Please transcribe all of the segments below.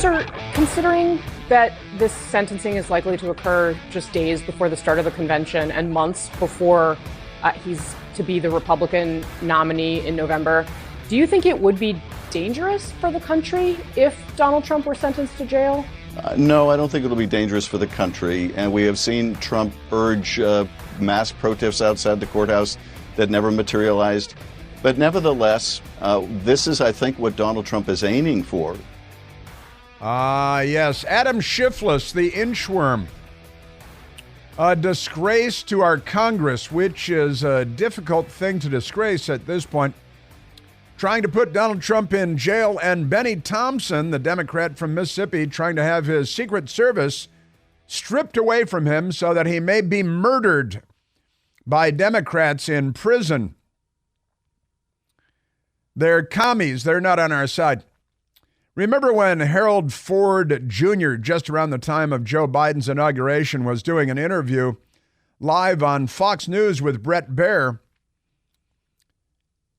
Sir, considering that this sentencing is likely to occur just days before the start of the convention and months before he's to be the Republican nominee in November, do you think it would be dangerous for the country if Donald Trump were sentenced to jail? No, I don't think it'll be dangerous for the country. And we have seen Trump urge mass protests outside the courthouse that never materialized. But nevertheless, this is, I think, what Donald Trump is aiming for. Yes, Adam Schiff, the inchworm. A disgrace to our Congress, which is a difficult thing to disgrace at this point. Trying to put Donald Trump in jail, and Benny Thompson, the Democrat from Mississippi, trying to have his Secret Service stripped away from him so that he may be murdered by Democrats in prison. They're commies. They're not on our side. Remember when Harold Ford Jr., just around the time of Joe Biden's inauguration, was doing an interview live on Fox News with Bret Baier,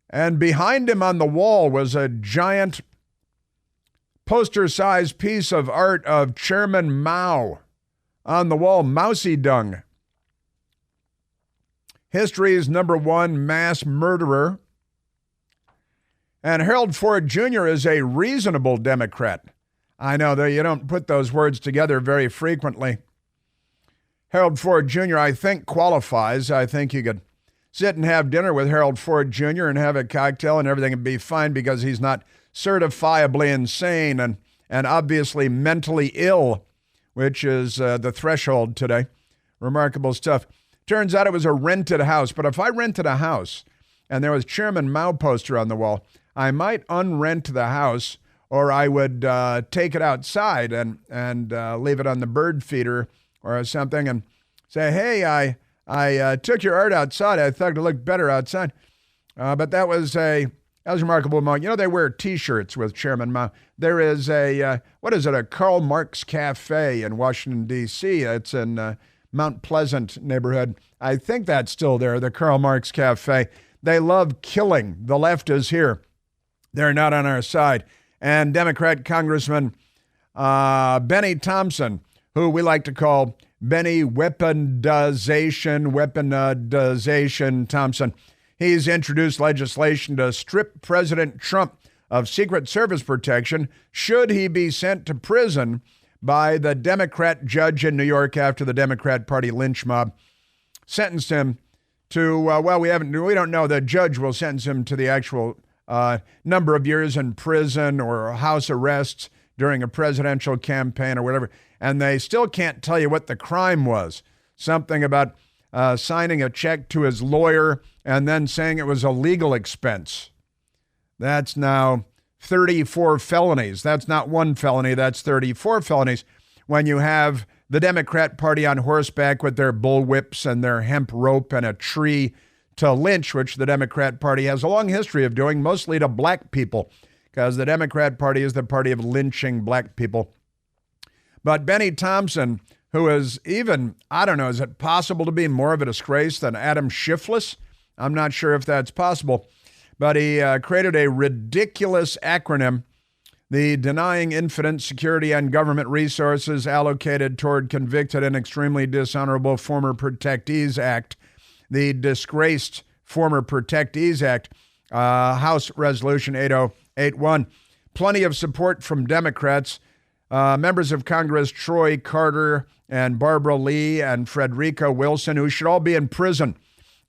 and behind him on the wall was a giant poster-sized piece of art of Chairman Mao on the wall, Mousy Dung. History's #1 mass murderer. And Harold Ford Jr. is a reasonable Democrat. I know that you don't put those words together very frequently. Harold Ford Jr., I think, qualifies. I think you could sit and have dinner with Harold Ford Jr. and have a cocktail and everything would be fine because he's not certifiably insane and obviously mentally ill, which is the threshold today. Remarkable stuff. Turns out it was a rented house, but if I rented a house and there was Chairman Mao poster on the wall, I might unrent the house, or I would take it outside and leave it on the bird feeder or something and say, hey, I took your art outside. I thought it looked better outside. But that was a remarkable moment. You know, they wear T-shirts with Chairman Mao. There is a Karl Marx Cafe in Washington, D.C. It's in Mount Pleasant neighborhood. I think that's still there, the Karl Marx Cafe. They love killing. The left is here. They're not on our side. And Democrat Congressman Benny Thompson, who we like to call Benny Weaponization Thompson. He's introduced legislation to strip President Trump of Secret Service protection should he be sent to prison by the Democrat judge in New York after the Democrat Party lynch mob sentenced him to, we don't know. The judge will sentence him to the actual number of years in prison or house arrests during a presidential campaign or whatever. And they still can't tell you what the crime was. Something about signing a check to his lawyer and then saying it was a legal expense. That's now 34 felonies. That's not one felony. That's 34 felonies. When you have the Democrat Party on horseback with their bullwhips and their hemp rope and a tree to lynch, which the Democrat Party has a long history of doing, mostly to black people, because the Democrat Party is the party of lynching black people. But Benny Thompson, who is even, I don't know, is it possible to be more of a disgrace than Adam Schiff? I'm not sure if that's possible. But he created a ridiculous acronym, the Denying Infinite Security and Government Resources Allocated Toward Convicted and Extremely Dishonorable Former Protectees Act, the disgraced Former Protectees Act, House Resolution 8081. Plenty of support from Democrats. Members of Congress Troy Carter and Barbara Lee and Frederica Wilson, who should all be in prison.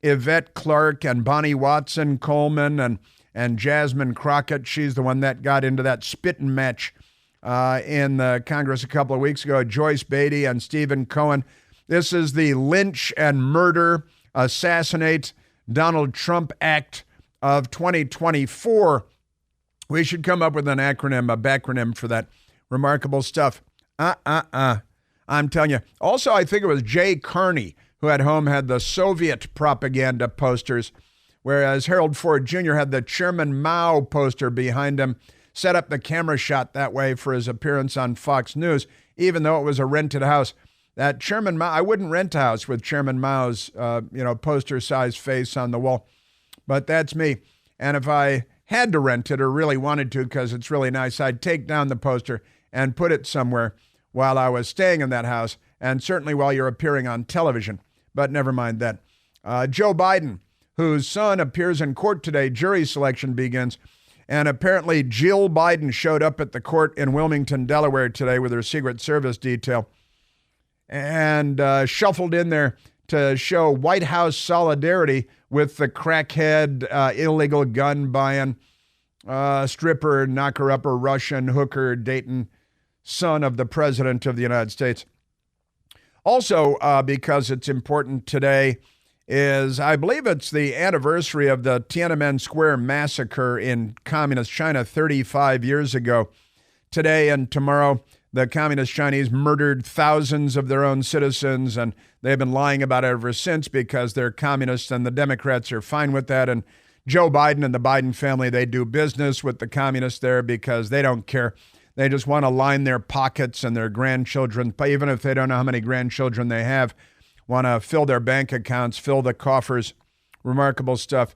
Yvette Clarke and Bonnie Watson Coleman and Jasmine Crockett. She's the one that got into that spitting match in the Congress a couple of weeks ago. Joyce Beatty and Stephen Cohen. This is the lynch and murder, assassinate Donald Trump Act of 2024. We should come up with an acronym, a backronym for that. Remarkable stuff. I'm telling you. Also, I think it was Jay Carney who at home had the Soviet propaganda posters, whereas Harold Ford Jr. had the Chairman Mao poster behind him, set up the camera shot that way for his appearance on Fox News, even though it was a rented house. That Chairman Mao, I wouldn't rent a house with Chairman Mao's, poster-sized face on the wall, but that's me. And if I had to rent it or really wanted to because it's really nice, I'd take down the poster and put it somewhere while I was staying in that house, and certainly while you're appearing on television. But never mind that. Joe Biden, whose son appears in court today, jury selection begins. And apparently Jill Biden showed up at the court in Wilmington, Delaware today with her Secret Service detail and shuffled in there to show White House solidarity with the crackhead, illegal gun buying, stripper, knocker-upper, Russian hooker, Dayton, son of the President of the United States. Also, because it's important today, is I believe it's the anniversary of the Tiananmen Square massacre in communist China 35 years ago. Today and tomorrow, the communist Chinese murdered thousands of their own citizens, and they've been lying about it ever since because they're communists and the Democrats are fine with that. And Joe Biden and the Biden family, they do business with the communists there because they don't care. They just want to line their pockets and their grandchildren, even if they don't know how many grandchildren they have, want to fill their bank accounts, fill the coffers. Remarkable stuff.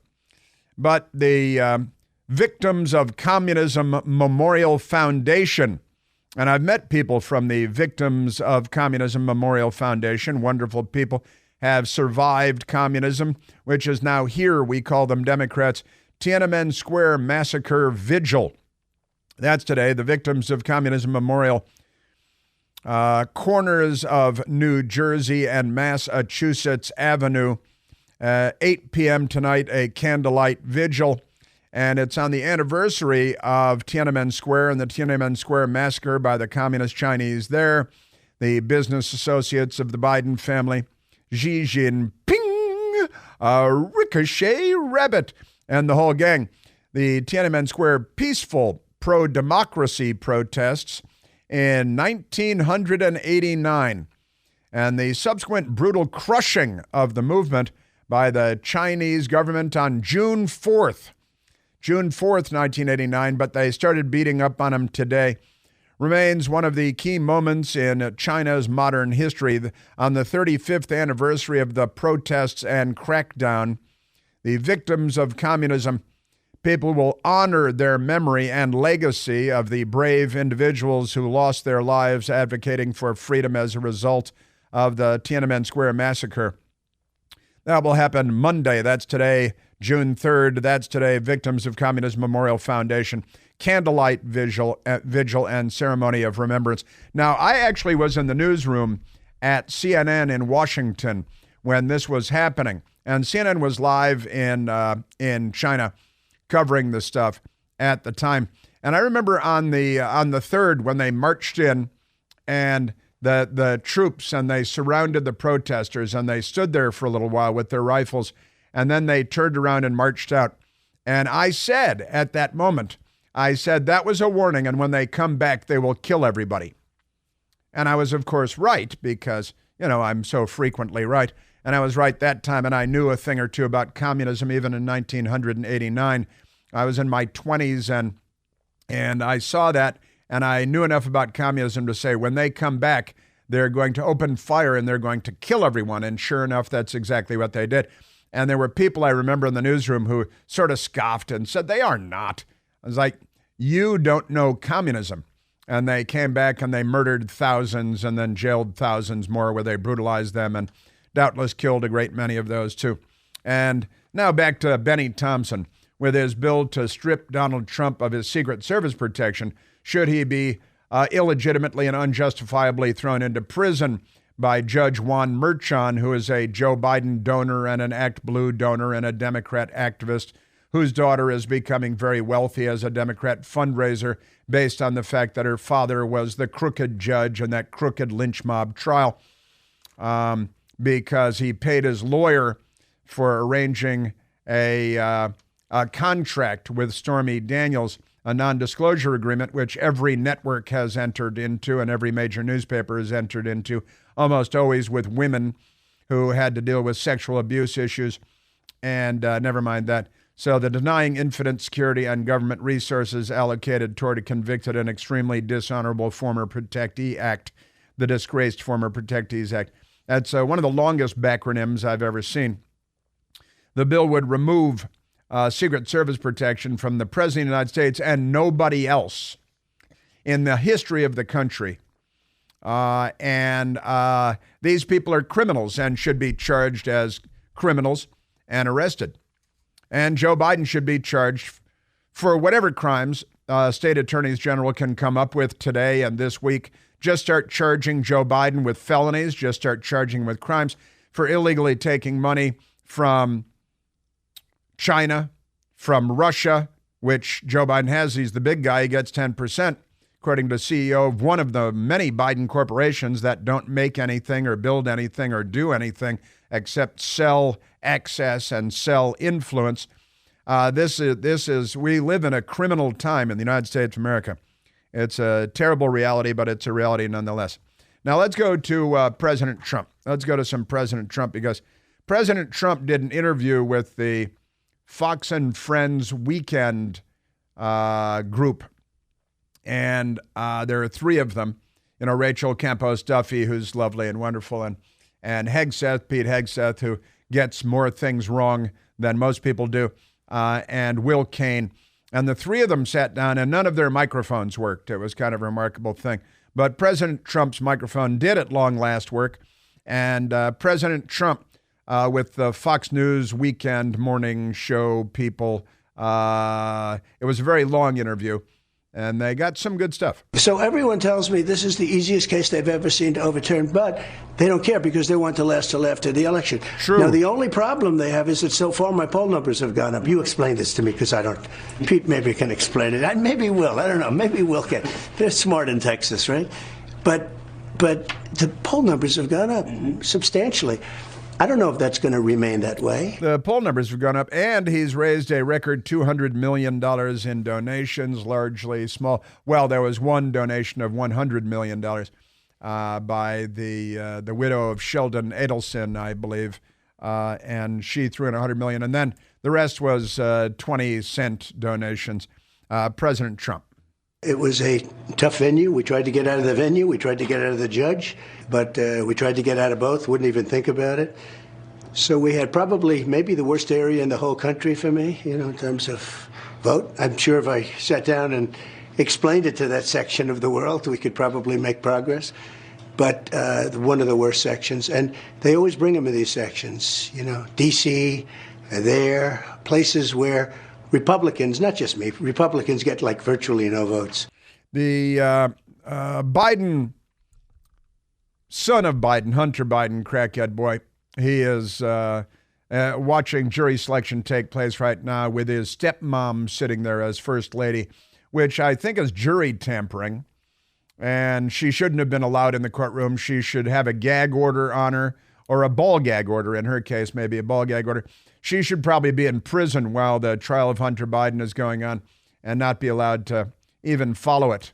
But the Victims of Communism Memorial Foundation, and I've met people from the Victims of Communism Memorial Foundation, wonderful people, have survived communism, which is now here, we call them Democrats, Tiananmen Square Massacre Vigil. That's today, the Victims of Communism Memorial. Corners of New Jersey and Massachusetts Avenue, 8 p.m. tonight, a candlelight vigil. And it's on the anniversary of Tiananmen Square and the Tiananmen Square massacre by the Communist Chinese there, the business associates of the Biden family, Xi Jinping, Ricochet Rabbit, and the whole gang. The Tiananmen Square peaceful pro-democracy protests in 1989, and the subsequent brutal crushing of the movement by the Chinese government on June 4th, 1989, but they started beating up on them today, remains one of the key moments in China's modern history. On the 35th anniversary of the protests and crackdown, the Victims of Communism, people will honor their memory and legacy of the brave individuals who lost their lives advocating for freedom as a result of the Tiananmen Square massacre. That will happen Monday. That's today, June 3rd. That's today, Victims of Communism Memorial Foundation, candlelight vigil and ceremony of remembrance. Now, I actually was in the newsroom at CNN in Washington when this was happening, and CNN was live in China, covering the stuff at the time. And I remember on the 3rd when they marched in and the troops and they surrounded the protesters and they stood there for a little while with their rifles and then they turned around and marched out. And I said at that moment, that was a warning, and when they come back, they will kill everybody. And I was, of course, right because, I'm so frequently right. And I was right that time, and I knew a thing or two about communism even in 1989. I was in my 20s, and I saw that, and I knew enough about communism to say when they come back, they're going to open fire and they're going to kill everyone. And sure enough, that's exactly what they did. And there were people I remember in the newsroom who sort of scoffed and said, they are not. I was like, you don't know communism. And they came back and they murdered thousands and then jailed thousands more where they brutalized them and doubtless killed a great many of those too. And now back to Benny Thompson with his bill to strip Donald Trump of his Secret Service protection should he be illegitimately and unjustifiably thrown into prison by Judge Juan Merchan, who is a Joe Biden donor and an Act Blue donor and a Democrat activist whose daughter is becoming very wealthy as a Democrat fundraiser based on the fact that her father was the crooked judge in that crooked lynch mob trial because he paid his lawyer for arranging a contract with Stormy Daniels, a non-disclosure agreement, which every network has entered into and every major newspaper has entered into, almost always with women who had to deal with sexual abuse issues. And never mind that. So the Denying Infinite Security and Government Resources Allocated Toward a Convicted and Extremely Dishonorable Former Protectee Act, the Disgraced Former Protectees Act. That's one of the longest backronyms I've ever seen. The bill would remove Secret Service protection from the President of the United States and nobody else. in the history of the country. And these people are criminals and should be charged as criminals and arrested. And Joe Biden should be charged for whatever crimes state attorneys general can come up with today and this week. Just start charging Joe Biden with felonies. Just start charging him with crimes for illegally taking money from China, from Russia, which Joe Biden has. He's the big guy. He gets 10%, according to CEO of one of the many Biden corporations that don't make anything or build anything or do anything except sell access and sell influence. We live in a criminal time in the United States of America. It's a terrible reality, but it's a reality nonetheless. Now let's go to President Trump. Let's go to some President Trump, because President Trump did an interview with the Fox and Friends Weekend group. And there are three of them. You know, Rachel Campos Duffy, who's lovely and wonderful, and Hegseth, Pete Hegseth, who gets more things wrong than most people do, and Will Cain. And the three of them sat down, and none of their microphones worked. It was kind of a remarkable thing. But President Trump's microphone did at long last work. And President Trump, with the Fox News Weekend morning show people, it was a very long interview, and they got some good stuff. So everyone tells me this is the easiest case they've ever seen to overturn, but they don't care because they want to last till after the election. True. Now, the only problem they have is that so far my poll numbers have gone up. You explain this to me, because I don't. Pete maybe can explain it. Maybe Will. I don't know. Maybe Will can. They're smart in Texas, right? But the poll numbers have gone up substantially. I don't know if that's going to remain that way. The poll numbers have gone up, and he's raised a record $200 million in donations, largely small. Well, there was one donation of $100 million by the widow of Sheldon Adelson, I believe, and she threw in $100 million, and then the rest was 20-cent donations. President Trump. It was a tough venue. We tried to get out of the venue. We tried to get out of the judge, but we tried to get out of both, wouldn't even think about it. So we had probably maybe the worst area in the whole country for me, in terms of vote. I'm sure if I sat down and explained it to that section of the world, we could probably make progress. But one of the worst sections, and they always bring them in these sections, D.C., there, places where Republicans, not just me, Republicans get like virtually no votes. The Biden, son of Biden, Hunter Biden, crackhead boy, he is watching jury selection take place right now with his stepmom sitting there as first lady, which I think is jury tampering. And she shouldn't have been allowed in the courtroom. She should have a gag order on her, or a ball gag order in her case, maybe a ball gag order. She should probably be in prison while the trial of Hunter Biden is going on and not be allowed to even follow it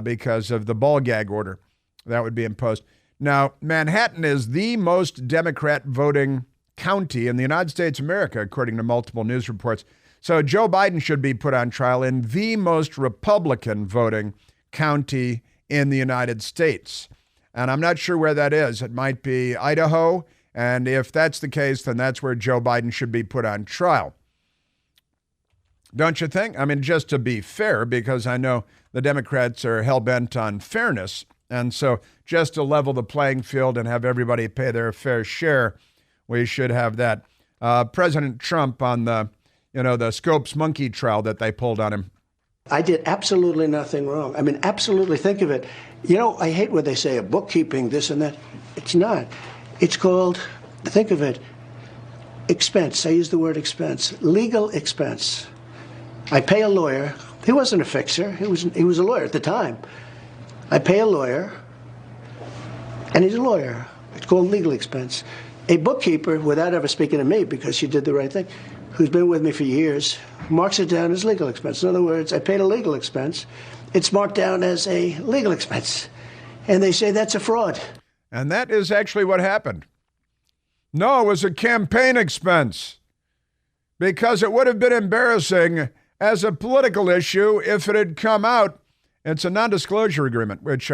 because of the ball gag order that would be imposed. Now, Manhattan is the most Democrat voting county in the United States of America, according to multiple news reports. So Joe Biden should be put on trial in the most Republican voting county in the United States. And I'm not sure where that is. It might be Idaho. And if that's the case, then that's where Joe Biden should be put on trial. Don't you think? I mean, just to be fair, because I know the Democrats are hell-bent on fairness. And so just to level the playing field and have everybody pay their fair share, we should have that. President Trump on the Scopes monkey trial that they pulled on him. I did absolutely nothing wrong. I mean, absolutely. Think of it. I hate when they say a bookkeeping, this and that. It's not. It's called, think of it, expense. I use the word expense. Legal expense. I pay a lawyer. He wasn't a fixer. He was a lawyer at the time. I pay a lawyer, and he's a lawyer. It's called legal expense. A bookkeeper, without ever speaking to me, because she did the right thing, who's been with me for years, marks it down as legal expense. In other words, I paid a legal expense. It's marked down as a legal expense. And they say that's a fraud. And that is actually what happened. No, it was a campaign expense, because it would have been embarrassing as a political issue if it had come out. It's a non-disclosure agreement, which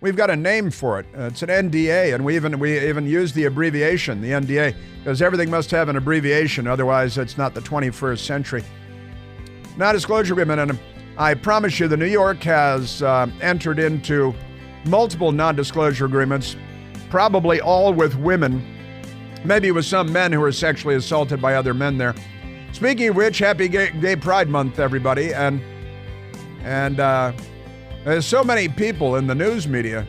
we've got a name for it. It's an NDA, and we even use the abbreviation, the NDA, because everything must have an abbreviation. Otherwise, it's not the 21st century. Non-disclosure agreement, and I promise you, the New York has entered into multiple non-disclosure agreements, probably all with women, maybe with some men who were sexually assaulted by other men there. Speaking of which, happy Gay Pride Month, everybody. And there's so many people in the news media.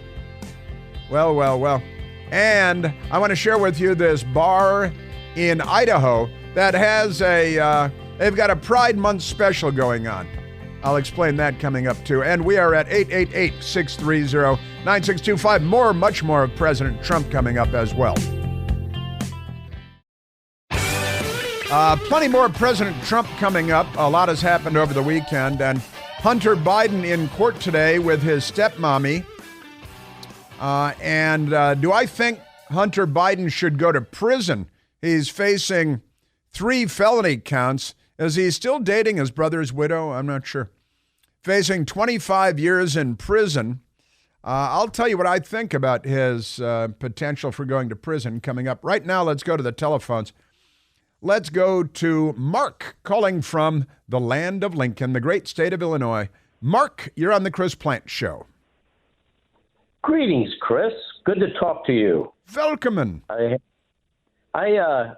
Well. And I want to share with you this bar in Idaho that has they've got a Pride Month special going on. I'll explain that coming up too. And we are at 888-630-9625. Much more of President Trump coming up as well. Plenty more President Trump coming up. A lot has happened over the weekend. And Hunter Biden in court today with his stepmommy. Do I think Hunter Biden should go to prison? He's facing 3 felony counts. Is he still dating his brother's widow? I'm not sure. Facing 25 years in prison. I'll tell you what I think about his potential for going to prison coming up. Right now, let's go to the telephones. Let's go to Mark calling from the land of Lincoln, the great state of Illinois. Mark, you're on the Chris Plante Show. Greetings, Chris. Good to talk to you. Welcome. I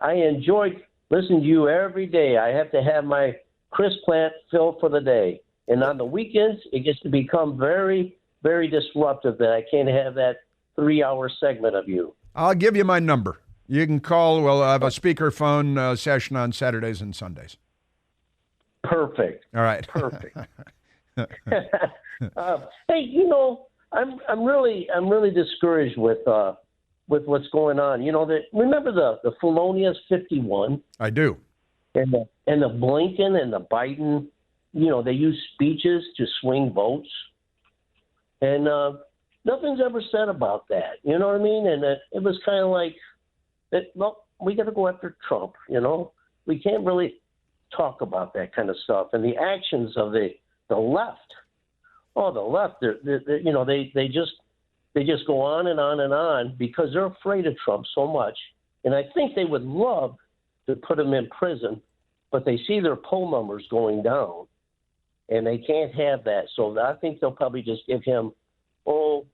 enjoy listening to you every day. I have to have my Chris Plante fill for the day. And on the weekends, it gets to become very, very disruptive that I can't have that 3-hour segment of you. I'll give you my number. You can call. We'll have a speakerphone session on Saturdays and Sundays. Perfect. All right. Perfect. Hey, I'm really discouraged with what's going on. Remember the Felonious 51? I do. And the Blinken and the Biden, they use speeches to swing votes, and nothing's ever said about that. You know what I mean? And it was kind of like, we got to go after Trump. We can't really talk about that kind of stuff. And the actions of the left. Oh, the left, they just go on and on and on because they're afraid of Trump so much. And I think they would love to put him in prison, but they see their poll numbers going down, and they can't have that. So I think they'll probably just give him, they'll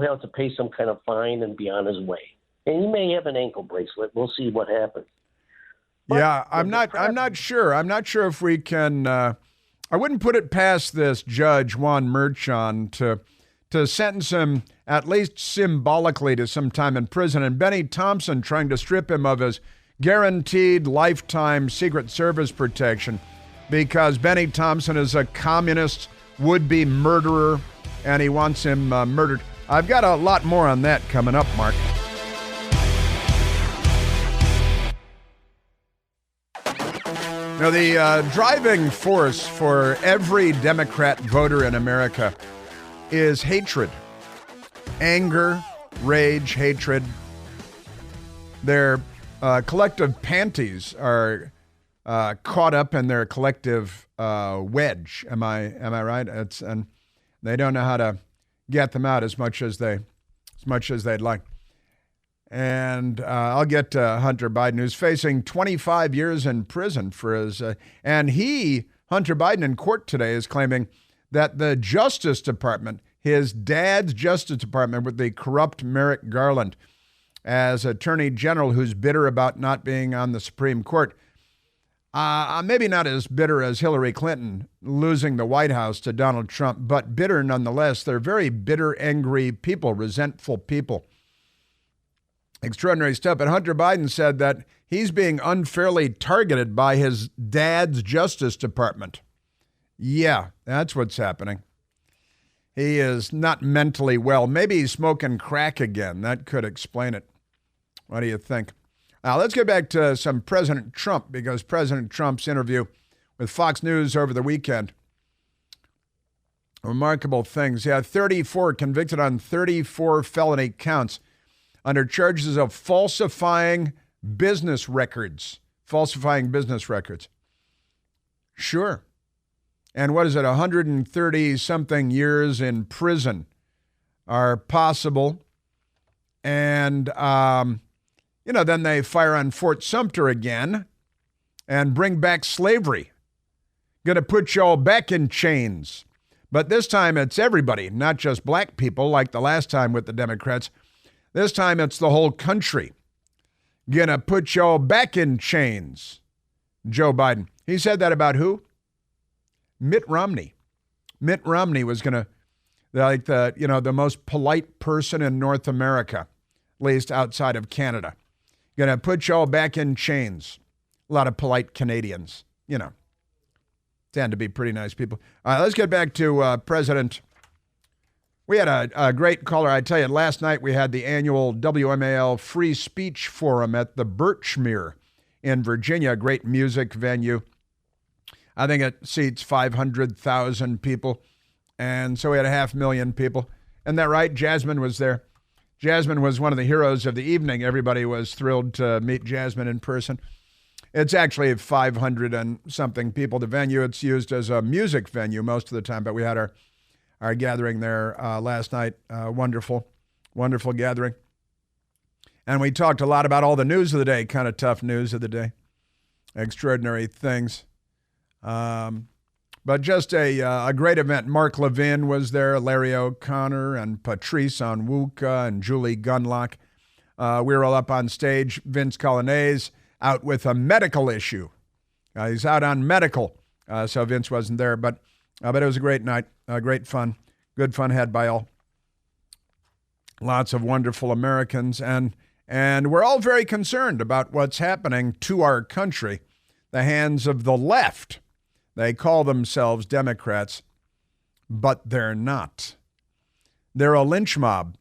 have to pay some kind of fine and be on his way. And he may have an ankle bracelet. We'll see what happens. But yeah, I'm not sure. I'm not sure if we can. I wouldn't put it past this judge, Juan Merchan, to sentence him at least symbolically to some time in prison. And Benny Thompson trying to strip him of his guaranteed lifetime Secret Service protection because Benny Thompson is a communist would-be murderer and he wants him murdered. I've got a lot more on that coming up, Mark. Now, the driving force for every Democrat voter in America is hatred. Anger, rage, hatred. Their collective panties are caught up in their collective wedge. Am I right? And they don't know how to get them out as much as they'd like. And I'll get to Hunter Biden, who's facing 25 years in prison for his... Hunter Biden in court today is claiming that the Justice Department, his dad's Justice Department with the corrupt Merrick Garland as Attorney General who's bitter about not being on the Supreme Court, maybe not as bitter as Hillary Clinton losing the White House to Donald Trump, but bitter nonetheless. They're very bitter, angry people, resentful people. Extraordinary stuff. But Hunter Biden said that he's being unfairly targeted by his dad's Justice Department. Yeah, that's what's happening. He is not mentally well. Maybe he's smoking crack again. That could explain it. What do you think? Now, let's get back to some President Trump, because President Trump's interview with Fox News over the weekend. Remarkable things. Yeah, 34 convicted on 34 felony counts under charges of falsifying business records. Falsifying business records. Sure. And what is it, 130-something years in prison are possible. And, then they fire on Fort Sumter again and bring back slavery. Going to put you all back in chains. But this time it's everybody, not just black people like the last time with the Democrats. This time it's the whole country. Going to put you all back in chains. Joe Biden. He said that about who? Mitt Romney. Mitt Romney was going to, like the most polite person in North America, at least outside of Canada. Going to put you all back in chains. A lot of polite Canadians, tend to be pretty nice people. All right, let's get back to President. We had a great caller. I tell you, last night we had the annual WMAL Free Speech Forum at the Birchmere in Virginia, a great music venue. I think it seats 500,000 people. And so we had 500,000 people. Isn't that right? Jasmine was there. Jasmine was one of the heroes of the evening. Everybody was thrilled to meet Jasmine in person. It's actually 500 and something people. The venue, it's used as a music venue most of the time, but we had our gathering there last night. Wonderful gathering. And we talked a lot about all the news of the day, kind of tough news of the day, extraordinary things. But just a great event. Mark Levin was there, Larry O'Connor, and Patrice Onwuka, and Julie Gunlock. We were all up on stage. Vince Colonnese out with a medical issue. He's out on medical, so Vince wasn't there. But it was a great night, great fun, good fun had by all. Lots of wonderful Americans, and we're all very concerned about what's happening to our country. The hands of the left. They call themselves Democrats, but they're not. They're a lynch mob.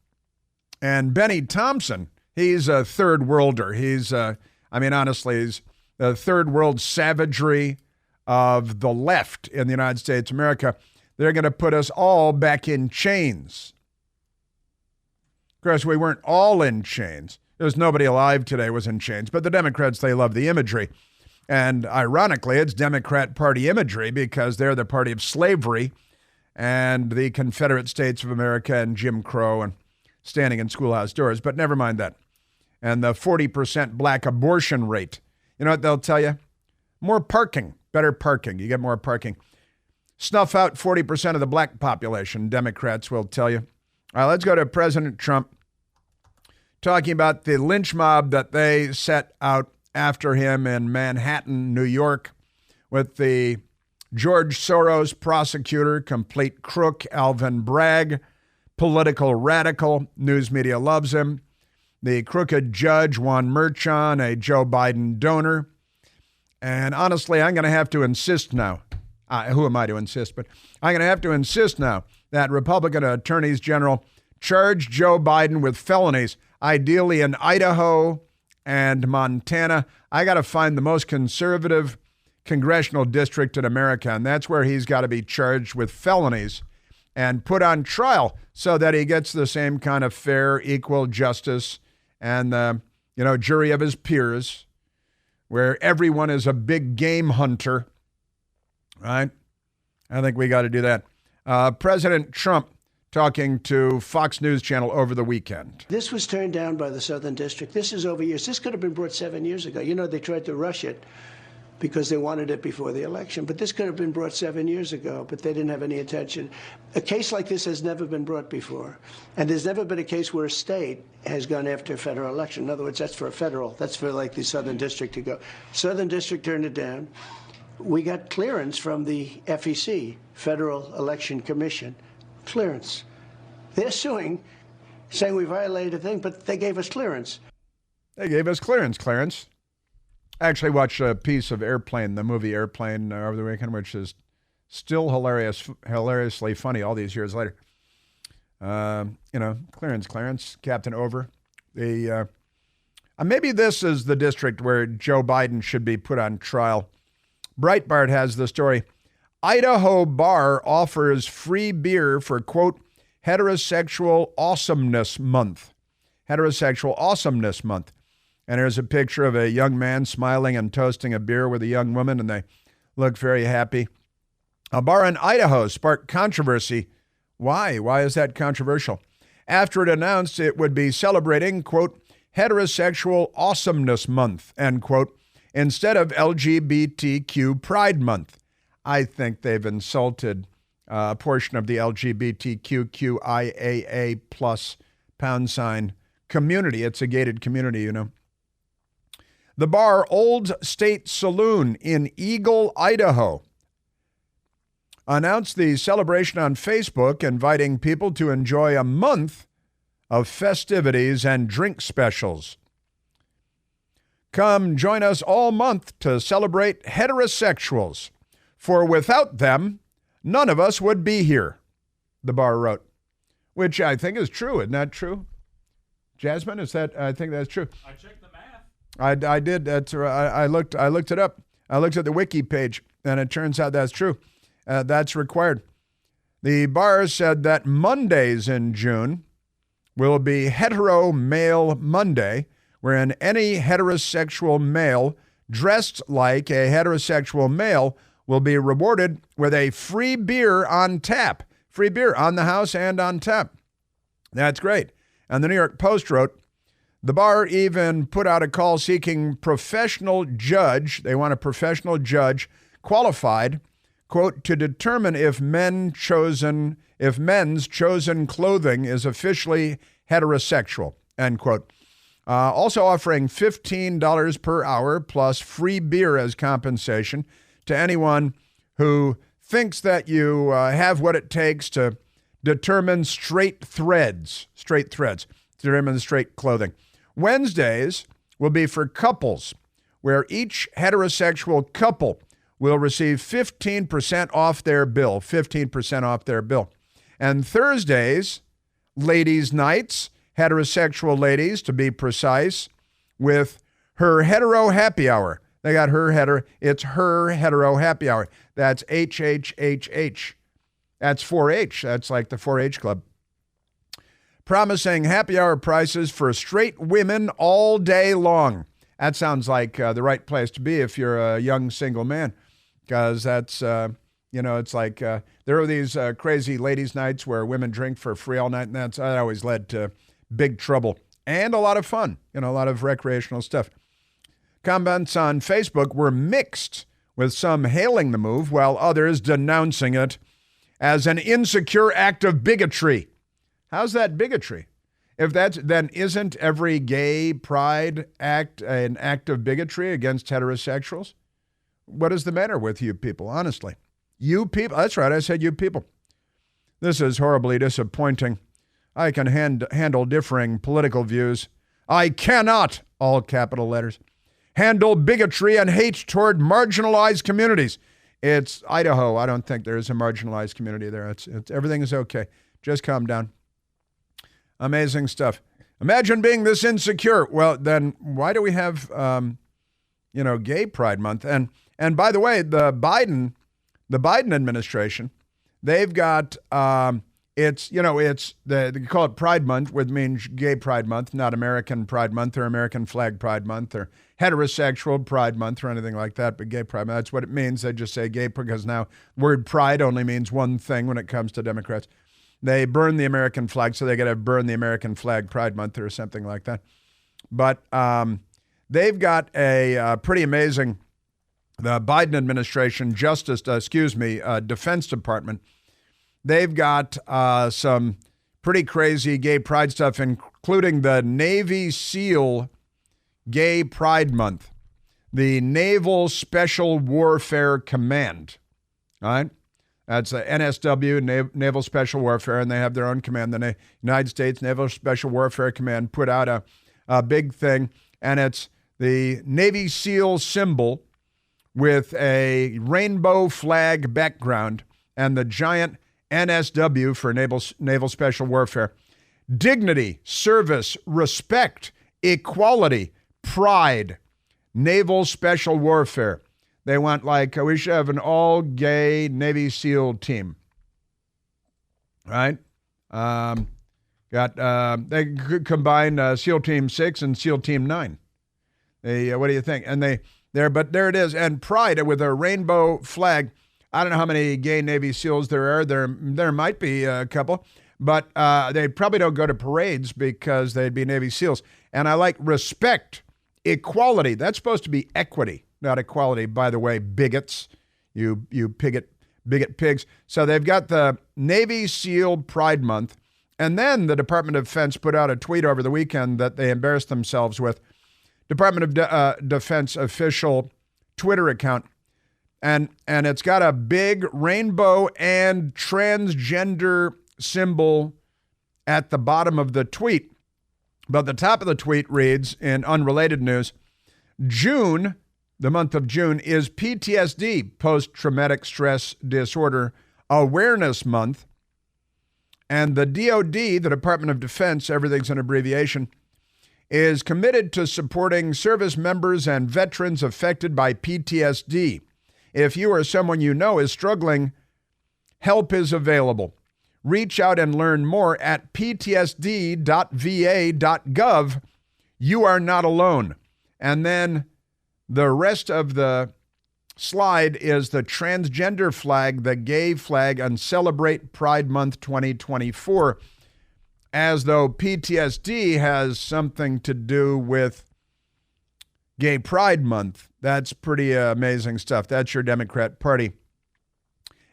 And Benny Thompson, he's a third worlder. He's, honestly, he's the third world savagery of the left in the United States of America. They're going to put us all back in chains. Of course, we weren't all in chains. There's nobody alive today was in chains, but the Democrats, they love the imagery. And ironically, it's Democrat Party imagery because they're the party of slavery and the Confederate States of America and Jim Crow and standing in schoolhouse doors. But never mind that. And the 40% black abortion rate. You know what they'll tell you? More parking, better parking. You get more parking. Snuff out 40% of the black population, Democrats will tell you. All right, let's go to President Trump talking about the lynch mob that they set out after him in Manhattan, New York, with the George Soros prosecutor, complete crook, Alvin Bragg, political radical, news media loves him, the crooked judge, Juan Merchan, a Joe Biden donor. And honestly, I'm going to have to insist now. Who am I to insist? But I'm going to have to insist now that Republican attorneys general charge Joe Biden with felonies, ideally in Idaho and Montana. I got to find the most conservative congressional district in America, and that's where he's got to be charged with felonies and put on trial so that he gets the same kind of fair, equal justice and the jury of his peers, where everyone is a big game hunter, right? I think we got to do that. President Trump talking to Fox News Channel over the weekend. This was turned down by the Southern District. This is over years. This could have been brought 7 years ago. They tried to rush it because they wanted it before the election. But this could have been brought 7 years ago, but they didn't have any attention. A case like this has never been brought before. And there's never been a case where a state has gone after a federal election. In other words, that's for like the Southern District to go. Southern District turned it down. We got clearance from the FEC, Federal Election Commission. Clearance. They're suing, saying we violated a thing, but they gave us clearance. They gave us clearance. I actually watched a piece of Airplane, the movie Airplane, over the weekend, which is still hilariously funny all these years later. Clearance, Captain Over. Maybe this is the district where Joe Biden should be put on trial. Breitbart has the story. Idaho bar offers free beer for, quote, heterosexual awesomeness month. Heterosexual awesomeness month. And there's a picture of a young man smiling and toasting a beer with a young woman, and they look very happy. A bar in Idaho sparked controversy. Why? Why is that controversial? After it announced it would be celebrating, quote, heterosexual awesomeness month, end quote, instead of LGBTQ Pride Month. I think they've insulted a portion of the LGBTQIAA plus # community. It's a gated community, you know. The bar Old State Saloon in Eagle, Idaho, announced the celebration on Facebook, inviting people to enjoy a month of festivities and drink specials. Come join us all month to celebrate heterosexuals, for without them, none of us would be here, the bar wrote, which I think is true. Isn't that true? Jasmine, I think that's true. I checked the math. I did. I looked it up. I looked at the wiki page, and it turns out that's true. That's required. The bar said that Mondays in June will be Hetero Male Monday, wherein any heterosexual male dressed like a heterosexual male will be rewarded with a free beer on tap. Free beer on the house and on tap. That's great. And the New York Post wrote, the bar even put out a call seeking professional judge. They want a professional judge qualified, quote, to determine if men's chosen clothing is officially heterosexual, end quote. Also offering $15 per hour plus free beer as compensation to anyone who thinks that you have what it takes to determine straight threads, determine straight clothing. Wednesdays will be for couples, where each heterosexual couple will receive 15% off their bill, 15% off their bill. And Thursdays, ladies' nights, heterosexual ladies, to be precise, with her hetero happy hour. They got it's her hetero happy hour. That's HHHH. That's 4-H. That's like the 4-H club. Promising happy hour prices for straight women all day long. That sounds like the right place to be if you're a young single man, because that's, it's like there are these crazy ladies' nights where women drink for free all night, and that always led to big trouble and a lot of fun, a lot of recreational stuff. Comments on Facebook were mixed, with some hailing the move while others denouncing it as an insecure act of bigotry. How's that bigotry? Then isn't every gay pride act an act of bigotry against heterosexuals? What is the matter with you people, honestly? You people, that's right, I said you people. This is horribly disappointing. I can handle differing political views. I cannot, all capital letters, handle bigotry and hate toward marginalized communities. It's Idaho. I don't think there's a marginalized community there. It's everything is okay. Just calm down. Amazing stuff. Imagine being this insecure. Well, then why do we have, Gay Pride Month? And by the way, the Biden administration, they've got they call it Pride Month, which means Gay Pride Month, not American Pride Month or American Flag Pride Month or heterosexual Pride Month or anything like that, but Gay Pride Month. That's what it means. They just say gay because now word pride only means one thing when it comes to Democrats. They burn the American flag, so they got to burn the American Flag Pride Month or something like that. But they've got a pretty amazing, the Biden administration, Defense Department, they've got some pretty crazy gay pride stuff, including the Navy SEAL Gay Pride Month, the Naval Special Warfare Command, all right? That's NSW, Naval Special Warfare, and they have their own command. The United States Naval Special Warfare Command put out a big thing, and it's the Navy SEAL symbol with a rainbow flag background and the giant NSW for Naval Special Warfare. Dignity, service, respect, equality, pride, Naval Special Warfare. They want we should have an all-gay Navy SEAL team, right? They could combine SEAL Team 6 and SEAL Team 9. What do you think? And but there it is. And pride with a rainbow flag. I don't know how many gay Navy SEALs there are. There might be a couple, but they probably don't go to parades because they'd be Navy SEALs. And I like respect, equality. That's supposed to be equity, not equality. By the way, bigots, you bigot pigs. So they've got the Navy SEAL Pride Month. And then the Department of Defense put out a tweet over the weekend that they embarrassed themselves with. Department of Defense official Twitter account. And it's got a big rainbow and transgender symbol at the bottom of the tweet. But the top of the tweet reads, in unrelated news, June, the month of June, is PTSD, Post-Traumatic Stress Disorder Awareness Month. And the DOD, the Department of Defense, everything's an abbreviation, is committed to supporting service members and veterans affected by PTSD. If you or someone you know is struggling, help is available. Reach out and learn more at ptsd.va.gov. You are not alone. And then the rest of the slide is the transgender flag, the gay flag, and Celebrate Pride Month 2024, as though PTSD has something to do with Gay Pride Month. That's pretty amazing stuff. That's your Democrat Party.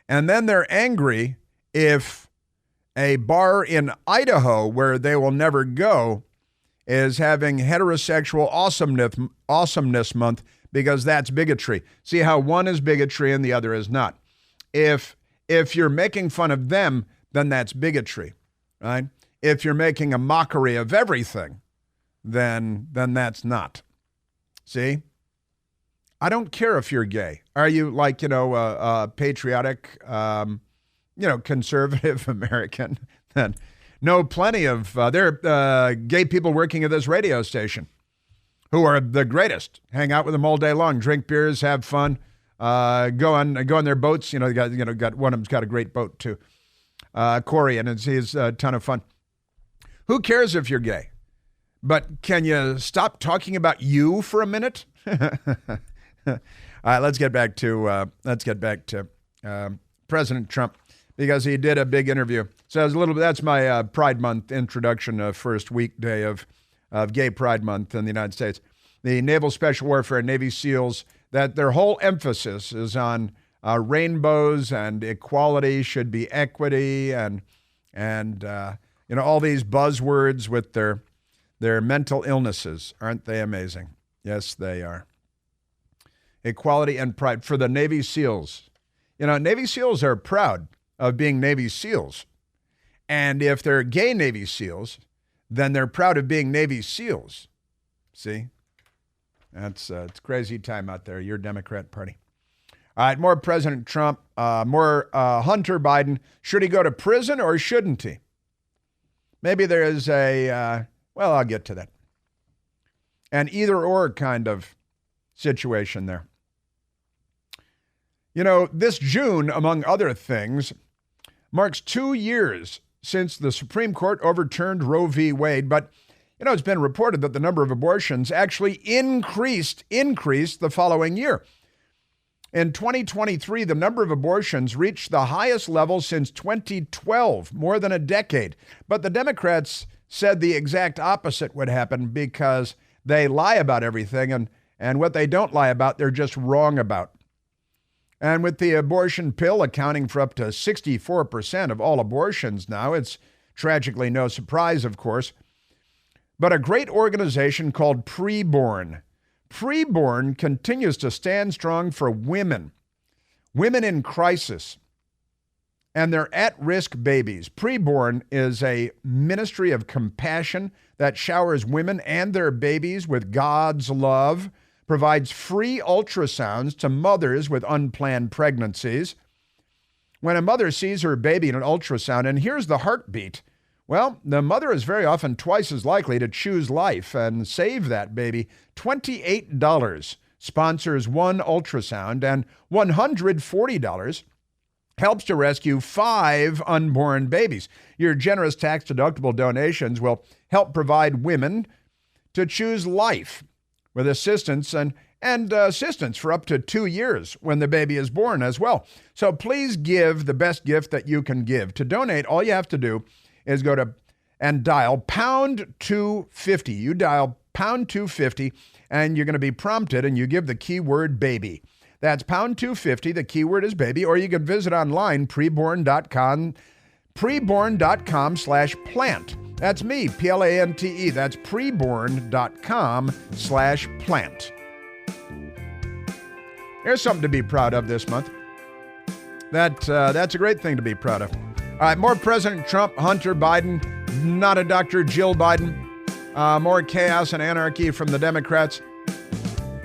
And then they're angry if a bar in Idaho, where they will never go, is having Heterosexual Awesomeness Month, because that's bigotry. See how one is bigotry and the other is not. If you're making fun of them, then that's bigotry, right? If you're making a mockery of everything, then that's not. See? I don't care if you're gay. Are you patriotic, conservative American? Then know plenty of there are gay people working at this radio station who are the greatest. Hang out with them all day long, drink beers, have fun, go on their boats. Got one of them's got a great boat too, Corey, and he's a ton of fun. Who cares if you're gay? But can you stop talking about you for a minute? All right, let's get back to President Trump, because he did a big interview. So that's my Pride Month introduction, first weekday of Gay Pride Month in the United States. The Naval Special Warfare Navy SEALs, that their whole emphasis is on rainbows and equality, should be equity, and all these buzzwords with their mental illnesses. Aren't they amazing? Yes, they are. Equality and pride for the Navy SEALs. Navy SEALs are proud of being Navy SEALs. And if they're gay Navy SEALs, then they're proud of being Navy SEALs. See? It's crazy time out there, your Democrat Party. All right, more President Trump, more Hunter Biden. Should he go to prison or shouldn't he? Maybe there is I'll get to that. An either or kind of situation there. This June, among other things, marks 2 years since the Supreme Court overturned Roe v. Wade, but it's been reported that the number of abortions actually increased the following year. In 2023, the number of abortions reached the highest level since 2012, more than a decade. But the Democrats said the exact opposite would happen, because they lie about everything, and what they don't lie about, they're just wrong about. And with the abortion pill accounting for up to 64% of all abortions now, it's tragically no surprise, of course. But a great organization called Preborn continues to stand strong for women in crisis, and their at-risk babies. Preborn is a ministry of compassion that showers women and their babies with God's love, provides free ultrasounds to mothers with unplanned pregnancies. When a mother sees her baby in an ultrasound and hears the heartbeat, well, the mother is very often twice as likely to choose life and save that baby. $28 sponsors one ultrasound, and $140 helps to rescue 5 unborn babies. Your generous tax-deductible donations will help provide women to choose life, with assistance and assistance for up to 2 years when the baby is born as well. So please give the best gift that you can give. To donate, all you have to do is go to and dial pound 250. You dial pound 250, and you're going to be prompted, and you give the keyword baby. That's pound 250. The keyword is baby, or you can visit online, preborn.com/plant. That's me, Plante. That's preborn.com/plant. Here's something to be proud of this month. That's a great thing to be proud of. All right, more President Trump, Hunter Biden, not a Dr. Jill Biden. More chaos and anarchy from the Democrats.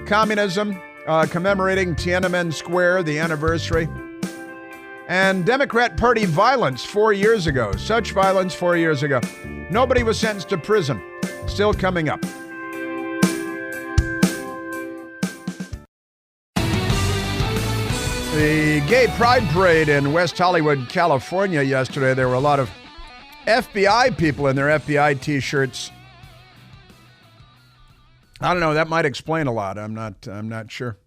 Communism, commemorating Tiananmen Square, the anniversary. And Democrat Party violence 4 years ago. Such violence 4 years ago. Nobody was sentenced to prison. Still coming up. The Gay Pride Parade in West Hollywood, California yesterday, there were a lot of FBI people in their FBI t-shirts. I don't know, that might explain a lot. I'm not sure.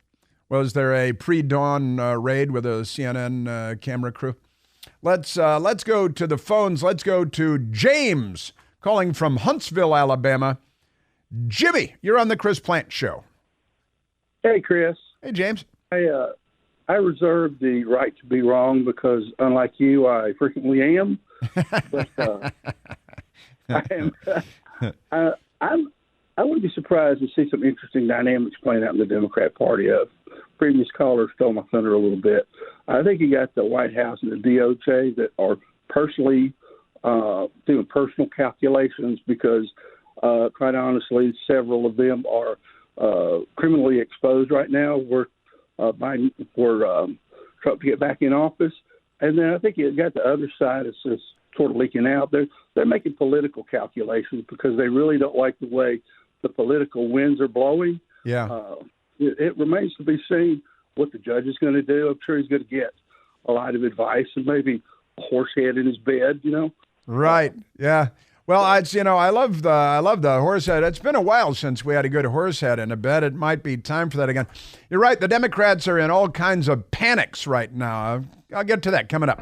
Was there a pre-dawn raid with a CNN camera crew? Let's go to the phones. Let's go to James calling from Huntsville, Alabama. Jimmy, you're on the Chris Plant Show. Hey, Chris. Hey, James. I reserve the right to be wrong because, unlike you, I frequently am. But I wouldn't be surprised to see some interesting dynamics playing out in the Democrat Party. Previous callers stole my thunder a little bit. I think you got the White House and the DOJ that are personally doing personal calculations because, quite honestly, several of them are criminally exposed right now. We're Biden for Trump to get back in office. And then I think you got the other side that's just sort of leaking out. They're making political calculations because they really don't like the way the political winds are blowing. Yeah. It remains to be seen what the judge is going to do. I'm sure he's going to get a lot of advice and maybe a horse head in his bed, Right. Yeah. Well, I love the horse head. It's been a while since we had a good horse head in a bed. It might be time for that again. You're right. The Democrats are in all kinds of panics right now. I'll get to that coming up.